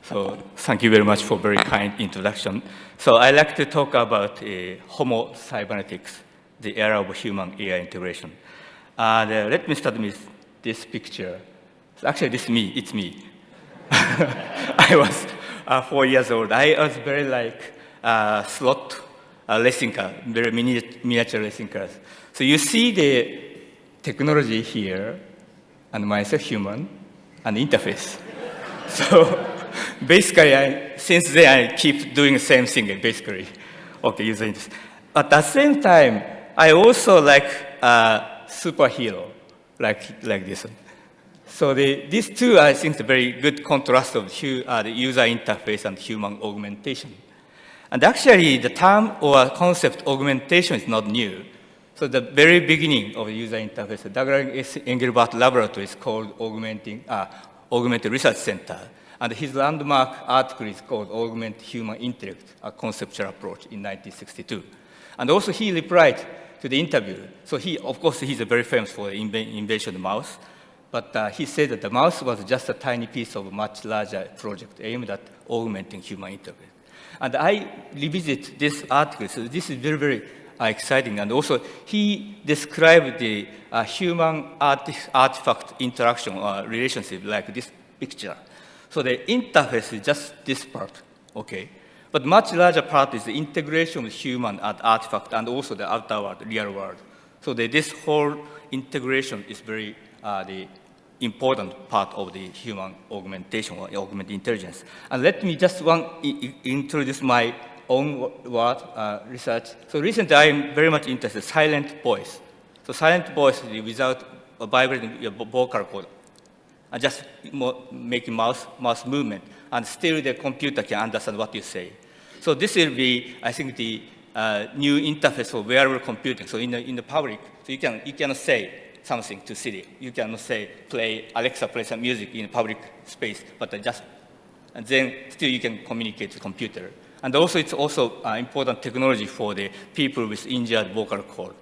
So thank you very much for very kind introduction. So I'd like to talk about Homo Cyberneticus, the era of human-AI integration. Let me start with this picture. So actually, this is me. It's me. I was 4 years old. I was very like slot racing car, very miniature racing cars. So you see the technology here, and myself, human, and interface. So basically, since then, I keep doing the same thing, basically. Okay, using this. At the same time, I also like superhero, like this. So these two, I think, is a very good contrast of the user interface and human augmentation. And actually, the term or concept augmentation is not new. So the very beginning of the user interface, the Douglas Engelbart Laboratory is called Augmented Research Center. And his landmark article is called Augment Human Intellect, a Conceptual Approach in 1962. And also he replied to the interview. So of course, he's very famous for the invention of the mouse. But he said that the mouse was just a tiny piece of a much larger project aimed at augmenting human intellect. And I revisit this article. So this is very, very exciting. And also, he described the human-artifact interaction or relationship like this picture. So the interface is just this part, okay? But much larger part is the integration with human and artifact and also the outer world, real world. So this whole integration is very the important part of the human augmentation or augmented intelligence. And let me just introduce my own word research. So recently, I am very much interested in silent voice. So silent voice is without a vibrating vocal cord. And just making mouse movement, and still the computer can understand what you say. So this will be, I think, the new interface for wearable computing. So in the public, so you cannot say something to Siri. You cannot say, Alexa, play some music in public space, but and then still you can communicate with the computer. And also, it's also important technology for the people with injured vocal cord.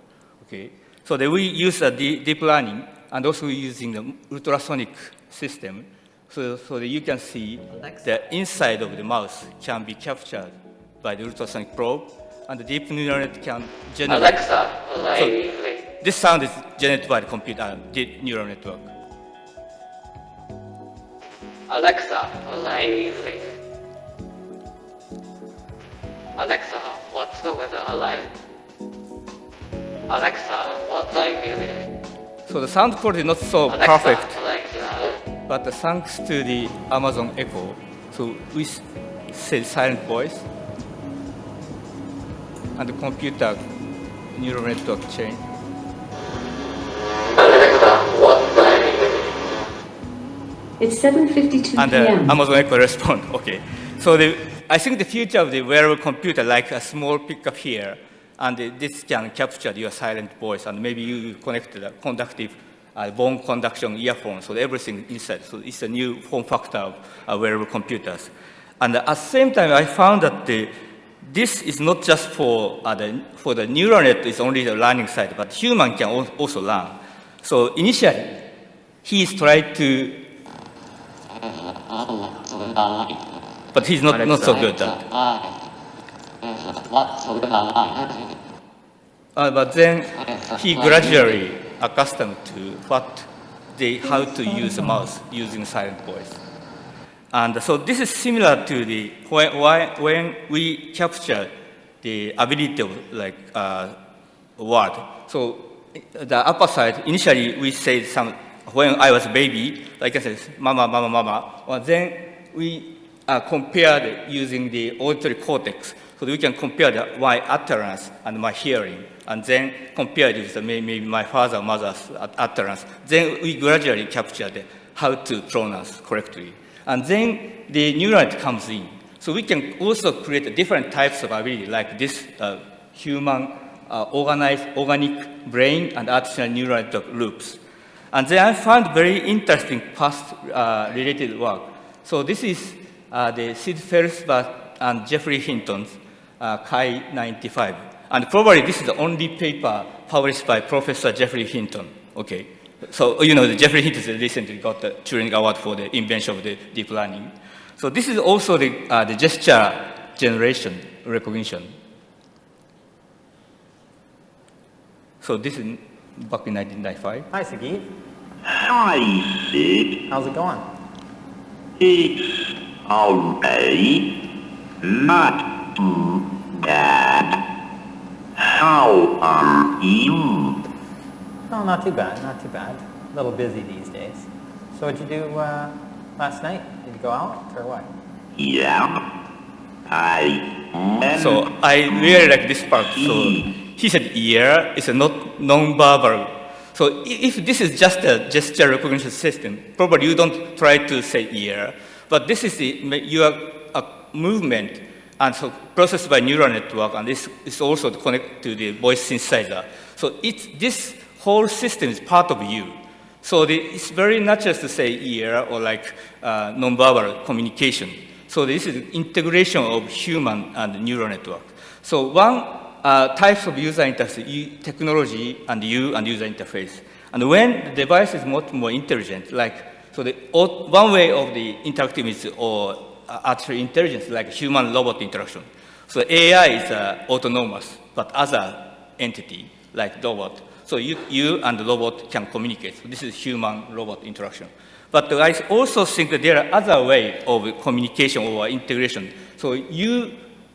Okay, so we use deep learning. And also using the ultrasonic system, so that you can see the inside of the mouse can be captured by the ultrasonic probe, and the deep neural net can generate. Alexa, play so music. this sound is generated by the computer, deep neural network. Alexa, play music. Alexa, what's the weather like? Alexa, play music. So the sound quality is not so Alexa, perfect, play music. but thanks to the Amazon Echo, so we say silent voice, and the computer neural network chain. Alexa, what's playing music? It's 7:52 And p.m. Amazon Echo respond, okay. So I think the future of the wearable computer, like a small pickup here, and this can capture your silent voice, and maybe you connect the conductive bone conduction earphone, so everything inside. So it's a new form factor of wearable computers. And at the same time, I found that this is not just for the neural net, it's only the learning side, but human can also learn. So initially, he's tried to, but he's not so good at that. But then he gradually accustomed to how to use the mouse using silent voice. And so this is similar to when we capture the ability of word. So the upper side, initially we say when I was a baby, like I said, mama, mama, mama. Well, then we compared using the auditory cortex. So we can compare my utterance and my hearing, and then compare it with maybe my father or mother's utterance. Then we gradually capture how to pronounce correctly. And then the neural net comes in. So we can also create different types of ability, like this human organic brain and artificial neural network loops. And then I found very interesting past related work. So this is the Sid Felsberg and Jeffrey Hinton's Chi 95. And probably this is the only paper published by Professor Jeffrey Hinton. Okay. So, Jeffrey Hinton recently got the Turing Award for the invention of the deep learning. So this is also the gesture generation recognition. So this is back in 1995. Hi, Sagi. Hi, Sid. How's it going? It's alright. Not too bad. How are you? Oh, not too bad, not too bad. A little busy these days. So what'd you do last night? Did you go out or what? Yeah. I So I really like this part. So he said ear is a not non-verbal. So if this is just a gesture recognition system, probably you don't try to say ear, but this is your movement and so processed by neural network, and this is also connected to the voice synthesizer. So this whole system is part of you. So it's very natural to say ear or like non-verbal communication. So this is integration of human and neural network. So one types of user interface, technology and user interface. And when the device is much more intelligent, like, so one way of the interactive is artificial intelligence, like human-robot interaction. So AI is autonomous, but other entity, like robot. So you and the robot can communicate. So this is human-robot interaction. But I also think that there are other ways of communication or integration. So you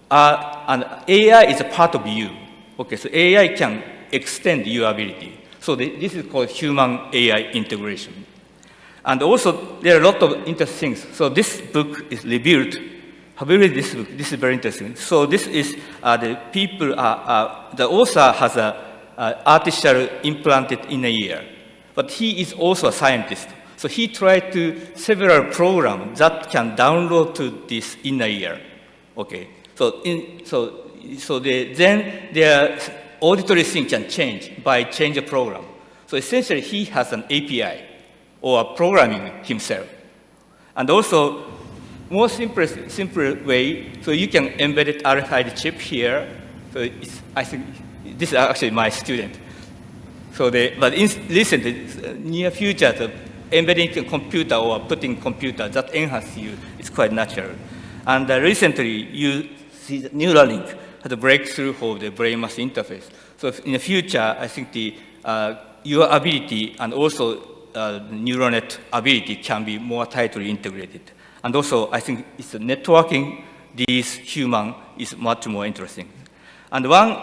are, and AI is a part of you. Okay, so AI can extend your ability. So this is called human-AI integration. And also, there are a lot of interesting things. So this book is reviewed. Have you read this book? This is very interesting. So this is the people, the author has an artificial implanted in a ear. But he is also a scientist. So he tried to several programs that can download to this inner ear. Okay. So then their auditory thing can change by change a program. So essentially, he has an API or programming himself. And also, more simple way, so you can embed it RFID chip here. So I think this is actually my student. So but recently, near future, the embedding a computer or putting computer that enhance you is quite natural. And recently, you see the Neuralink had a breakthrough of the brain-mass interface. So in the future, I think your ability and also neural net ability can be more tightly integrated. And also, I think it's the networking these human is much more interesting. And one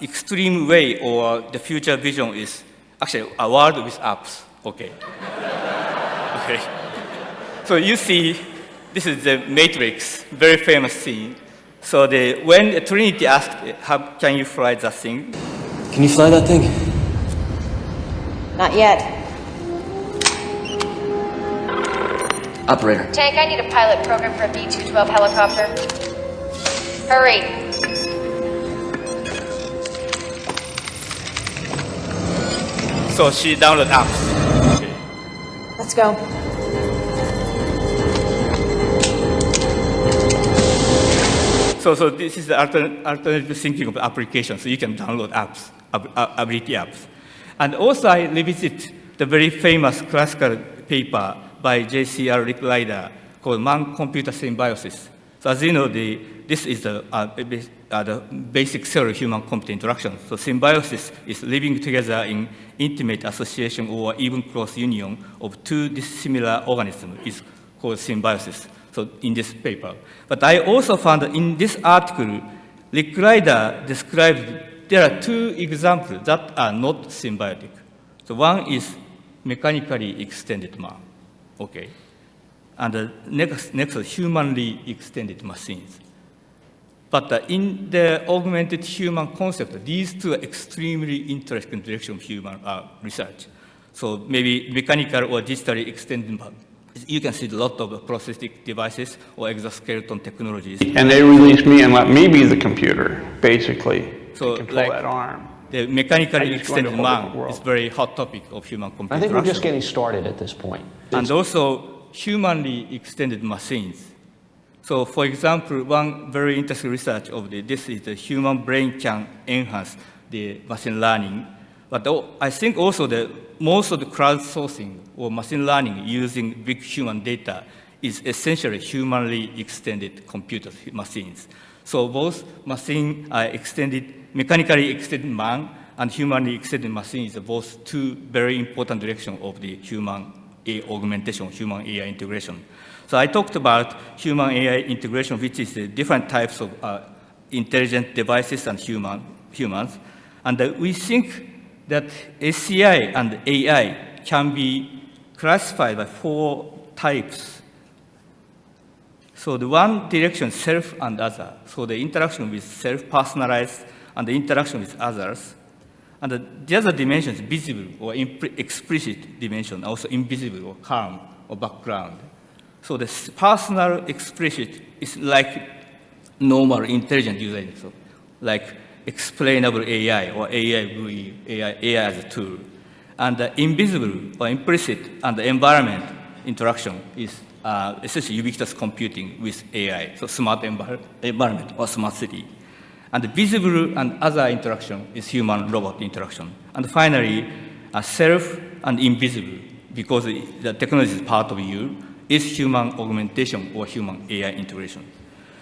extreme way or the future vision is actually a world with apps. Okay. Okay. So you see, this is the Matrix, very famous scene. So when Trinity asked, can you fly that thing? Can you fly that thing? Not yet. Operator. Tank, I need a pilot program for a B-212 helicopter. Hurry. So she downloaded apps. Okay. Let's go. So this is the alternative thinking of applications. So you can download apps, ability apps. And also I revisit the very famous classical paper by J.C.R. Rick Ryder called HumanComputer Symbiosis. So as you know, this is the basic theory of human-computer interaction. So symbiosis is living together in intimate association or even close union of two dissimilar organisms is called symbiosis. So in this paper. But I also found that in this article, Rick Ryder described there are two examples that are not symbiotic. So one is mechanically extended man. Okay. And the next is humanly extended machines. But in the augmented human concept, these two are extremely interesting direction of human research. So maybe mechanical or digitally extended, you can see a lot of prosthetic devices or exoskeleton technologies. And they released me and let me be the computer, basically. So control like that arm. the mechanically extended man world. is very hot topic of human-computer I think we're just interaction. getting started at this point. And also humanly extended machines. So for example, one very interesting research of this is the human brain can enhance the machine learning. But I think also that most of the crowdsourcing or machine learning using big human data is essentially humanly extended computer machines. So both machine mechanically extended man and humanly extended machine is both two very important directions of the human augmentation, human AI integration. So I talked about human AI integration, which is different types of intelligent devices and humans. And we think that SCI and AI can be classified by 4 types. So the one direction, self and other. So the interaction with self, personalized, and the interaction with others. And the other dimension is visible or explicit dimension, also invisible or calm or background. So the personal explicit is like normal intelligent user, so like explainable AI or AI as a tool. And the invisible or implicit and the environment interaction is essentially ubiquitous computing with AI, so smart environment or smart city. And the visible and other interaction is human-robot interaction. And finally, self and invisible, because the technology is part of you, is human augmentation or human AI integration.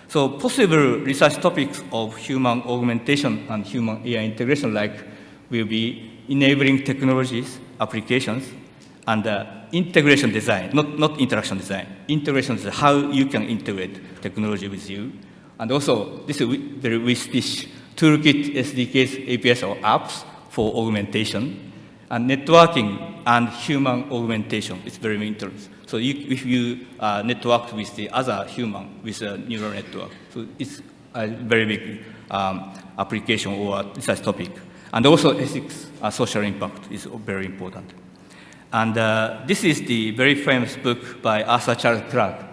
So possible research topics of human augmentation and human AI integration will be enabling technologies, applications, and integration design, not interaction design. Integration is how you can integrate technology with you. And also, this is very WIST toolkit, SDKs, APIs, or apps for augmentation. And networking and human augmentation is very interesting. So if you network with the other human with a neural network, so it's a very big application or research topic. And also ethics, social impact is very important. And this is the very famous book by Arthur Charles Clarke,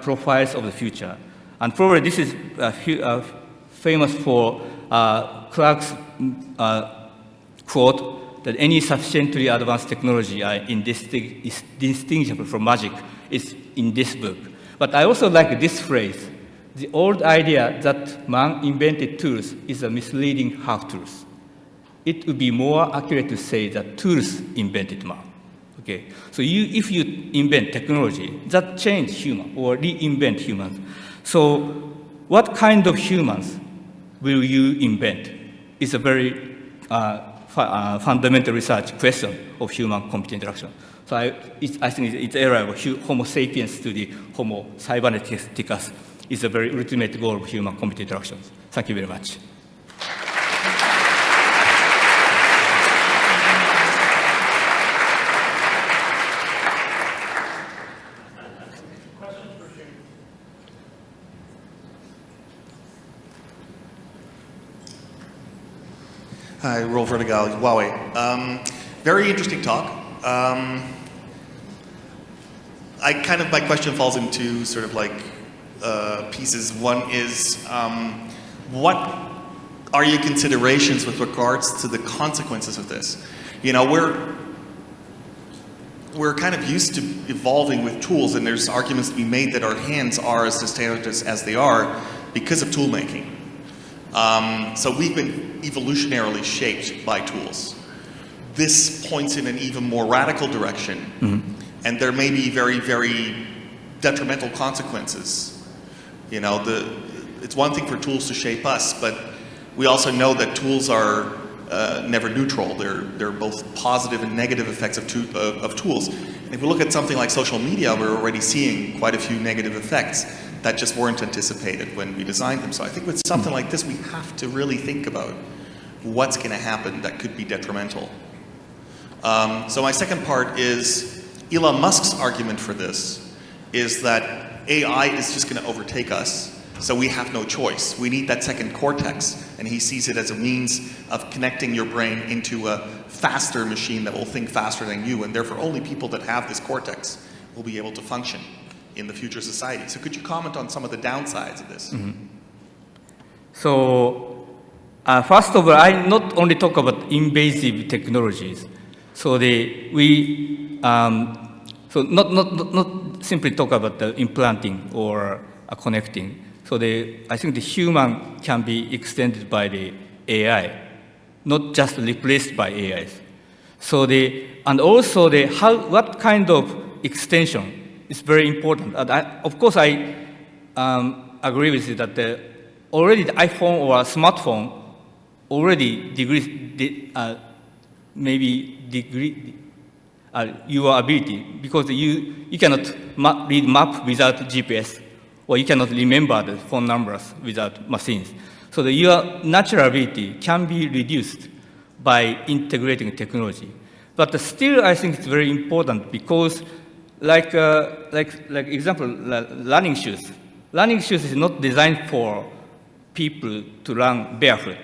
Profiles of the Future. And probably this is famous for Clarke's quote that any sufficiently advanced technology is distinguishable from magic is in this book. But I also like this phrase: the old idea that man invented tools is a misleading half-truth. It would be more accurate to say that tools invented man. Okay, so if you invent technology, that changes human or reinvent humans. So what kind of humans will you invent is a very fundamental research question of human-computer interaction. So I think it's area of Homo sapiens to the Homo Cyberneticus is a very ultimate goal of human-computer interactions. Thank you very much. Hi, Rolf Vertigal, Huawei. Very interesting talk. My question falls into sort of like pieces. One is, what are your considerations with regards to the consequences of this? You know, we're kind of used to evolving with tools, and there's arguments to be made that our hands are as sustainable as they are because of tool making. So we've been evolutionarily shaped by tools. This points in an even more radical direction, and there may be very, very detrimental consequences. You know, it's one thing for tools to shape us, but we also know that tools are never neutral. They're both positive and negative effects of tools. And if we look at something like social media, we're already seeing quite a few negative effects that just weren't anticipated when we designed them. So I think with something like this, we have to really think about what's going to happen that could be detrimental. So my second part is Elon Musk's argument for this is that AI is just going to overtake us, so we have no choice. We need that second cortex, and he sees it as a means of connecting your brain into a faster machine that will think faster than you, and therefore only people that have this cortex will be able to function in the future society. So could you comment on some of the downsides of this? So first of all, I not only talk about invasive technologies. So not simply talk about the implanting or connecting. So I think the human can be extended by the AI, not just replaced by AIs. So what kind of extension it's very important. And of course, I agree with you that already the iPhone or a smartphone already degree your ability, because you cannot read map without GPS, or you cannot remember the phone numbers without machines. So your natural ability can be reduced by integrating technology. But still, I think it's very important because, like example, running shoes. Running shoes is not designed for people to run barefoot.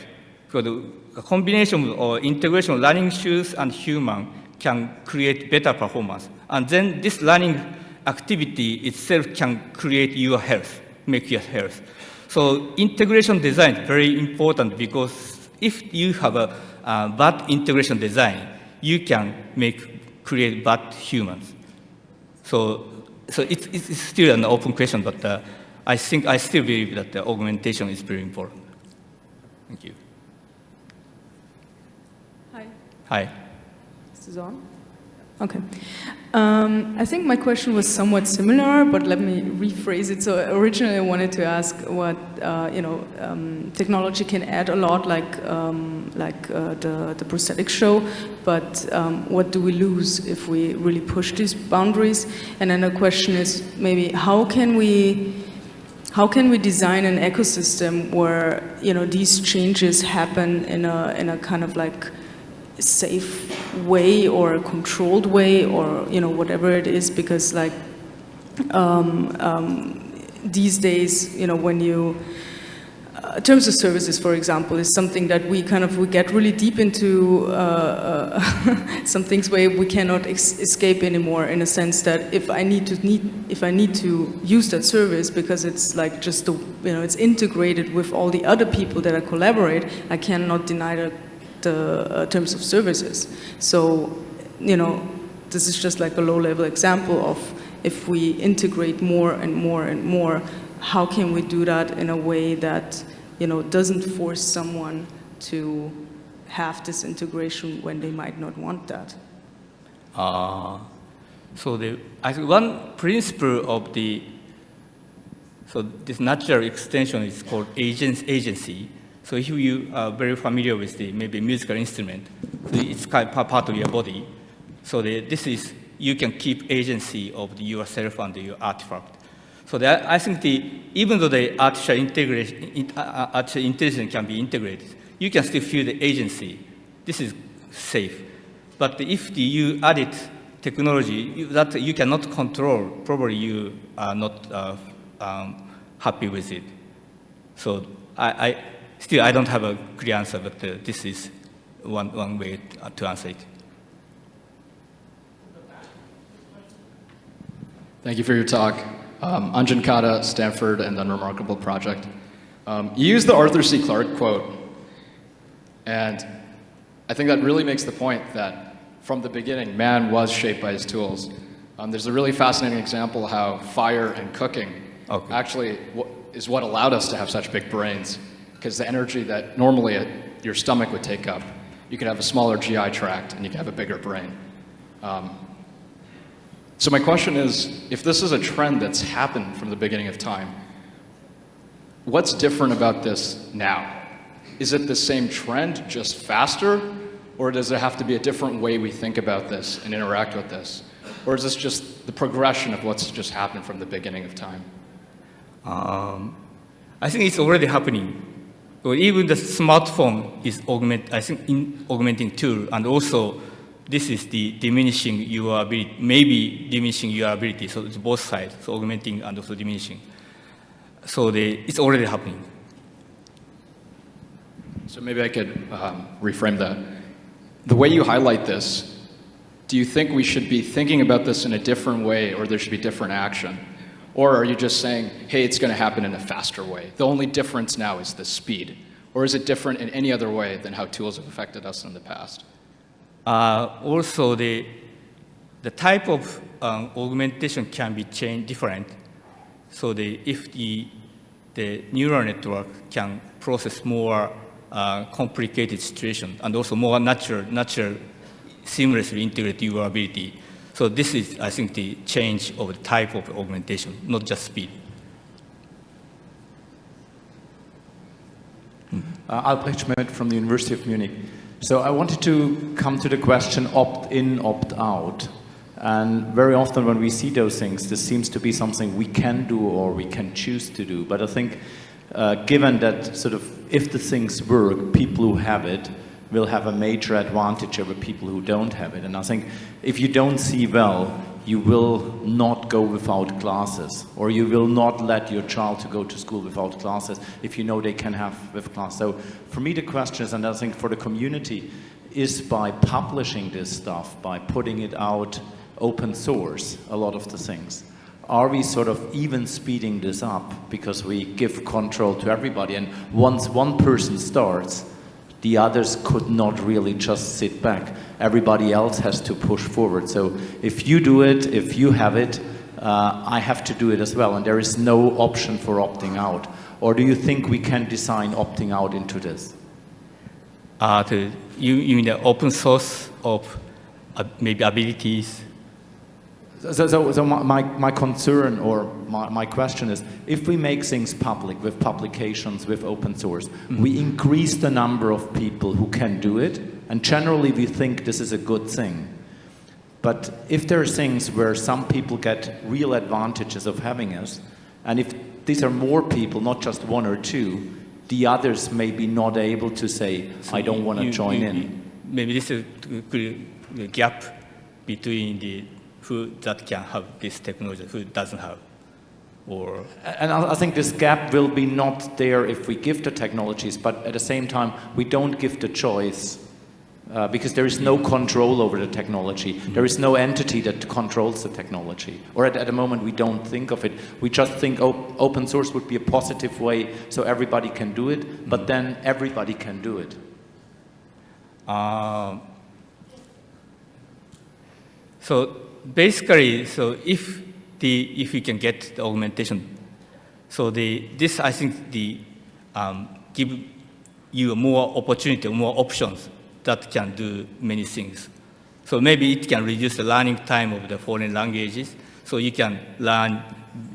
So the combination or integration of running shoes and human can create better performance. And then this running activity itself can create your health, make your health. So integration design is very important, because if you have a bad integration design, you can create bad humans. So it's still an open question, but I still believe that the augmentation is very important. Thank you. Hi. Hi. Is this on? Okay. I think my question was somewhat similar, but let me rephrase it. So originally I wanted to ask what, technology can add a lot, like the prosthetic show, but what do we lose if we really push these boundaries? And then the question is maybe how can we design an ecosystem where, these changes happen in a kind of like safe way or a controlled way, or whatever it is, because like these days, when you terms of services, for example, is something that we get really deep into some things where we cannot escape anymore, in a sense that if I need to use that service because it's like just it's integrated with all the other people that I collaborate, I cannot deny the terms of services. So, this is just like a low-level example of if we integrate more and more and more, how can we do that in a way that, doesn't force someone to have this integration when they might not want that? I think one principle of this natural extension is called agency. So if you are very familiar with maybe musical instrument, so it's kind of part of your body. So you can keep agency of yourself and your artifact. So I think even though the artificial intelligence can be integrated, you can still feel the agency. This is safe. But if you added technology that you cannot control, probably you are not happy with it. So I don't have a clear answer, but this is one way to answer it. Thank you for your talk. I'm Jun Rekimoto, Stanford, and Unremarkable Project. You used the Arthur C. Clarke quote, and I think that really makes the point that from the beginning, man was shaped by his tools. There's a really fascinating example how fire and cooking actually is what allowed us to have such big brains, because the energy that normally your stomach would take up, you could have a smaller GI tract and you could have a bigger brain. So my question is, if this is a trend that's happened from the beginning of time, what's different about this now? Is it the same trend, just faster? Or does there have to be a different way we think about this and interact with this? Or is this just the progression of what's just happened from the beginning of time? I think it's already happening. So even the smartphone is augmenting tool, and also this is the diminishing your ability, maybe diminishing your ability. So it's both sides, so augmenting and also diminishing. So it's already happening. So maybe I could reframe that. The way you highlight this, do you think we should be thinking about this in a different way, or there should be different action? Or are you just saying, hey, it's going to happen in a faster way? The only difference now is the speed. Or is it different in any other way than how tools have affected us in the past? Also, the type of augmentation can be changed different. So if the neural network can process more complicated situation and also more natural seamlessly integrate your ability. So this is, I think, the change of the type of augmentation, not just speed. Albrecht Schmidt from the University of Munich. So I wanted to come to the question opt-in, opt-out. And very often when we see those things, this seems to be something we can do or we can choose to do. But I think given that sort of if the things work, people who have it will have a major advantage over people who don't have it. And I think if you don't see well, you will not go without classes, or you will not let your child to go to school without classes if you know they can have with class. So for me the question is, and I think for the community, is by publishing this stuff, by putting it out open source, a lot of the things, are we sort of even speeding this up because we give control to everybody, and once one person starts, the others could not really just sit back. Everybody else has to push forward. So if you do it, if you have it, I have to do it as well. And there is no option for opting out. Or do you think we can design opting out into this? You mean the open source of maybe abilities? So my concern or my question is, if we make things public with publications, with open source, we increase the number of people who can do it, and generally we think this is a good thing. But if there are things where some people get real advantages of having it, and if these are more people, not just one or two, the others may be not able to say, I don't want to join in. Maybe this is a gap between the who that can have this technology, who doesn't have, or... And I think this gap will be not there if we give the technologies, but at the same time, we don't give the choice because there is no control over the technology. There is no entity that controls the technology. Or at the moment, we don't think of it. We just think open source would be a positive way so everybody can do it, but then everybody can do it. So basically, so if you can get the augmentation, so this I think give you more opportunity, more options that can do many things. So maybe it can reduce the learning time of the foreign languages, so you can learn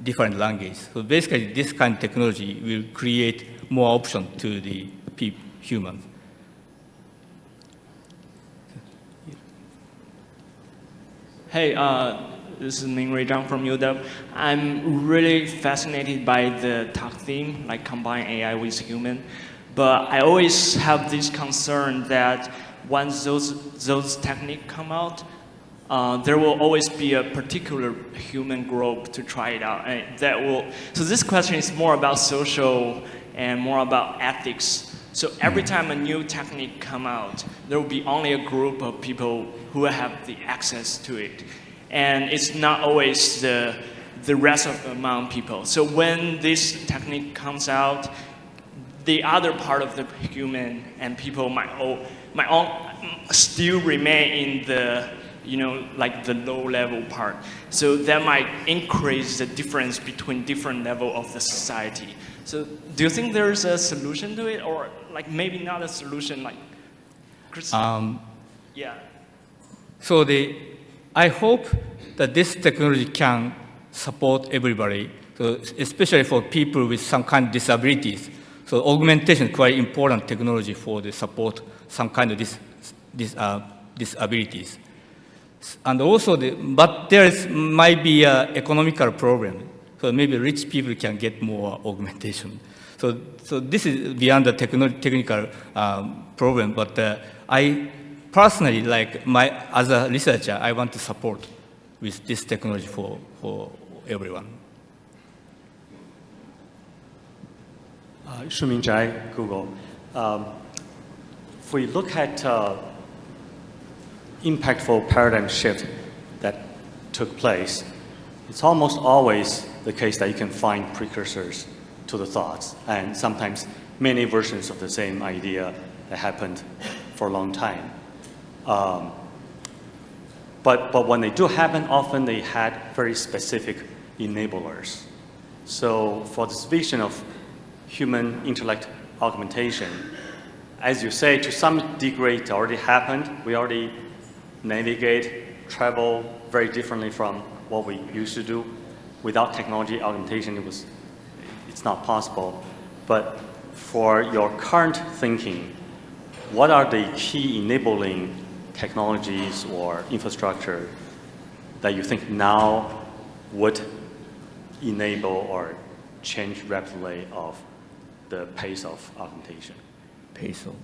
different languages. So basically, this kind of technology will create more options to the humans. Hey, this is Mingwei Zhang from UW. I'm really fascinated by the talk theme, like combine AI with human. But I always have this concern that once those techniques come out, there will always be a particular human group to try it out. And so this question is more about social and more about ethics. So every time a new technique comes out, there will be only a group of people who have the access to it. And it's not always the rest of the among people. So when this technique comes out, the other part of the human and people might still remain in the, like the low level part. So that might increase the difference between different levels of the society. So do you think there's a solution to it, or like maybe not a solution, like Chris? Yeah. So I hope that this technology can support everybody, so especially for people with some kind of disabilities. So augmentation is quite important technology for the support some kind of disabilities. And also, but might be an economical problem. So maybe rich people can get more augmentation. So this is beyond the technical problem, but I personally, as a researcher, I want to support with this technology for everyone. Shuming Zhai, Google. If we look at impactful paradigm shift that took place, it's almost always the case that you can find precursors to the thoughts, and sometimes many versions of the same idea that happened for a long time. But when they do happen, often they had very specific enablers. So for this vision of human intellect augmentation, as you say, to some degree it already happened. We already navigate travel very differently from what we used to do. Without technology augmentation, it's not possible. But for your current thinking, what are the key enabling technologies or infrastructure that you think now would enable or change rapidly of the pace of augmentation? Pace of,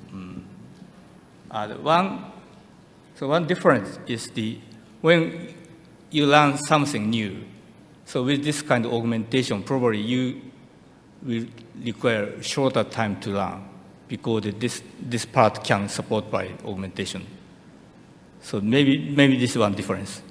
one difference is when you learn something new. So with this kind of augmentation, probably you will require shorter time to learn because this part can support by augmentation. So maybe this is one difference.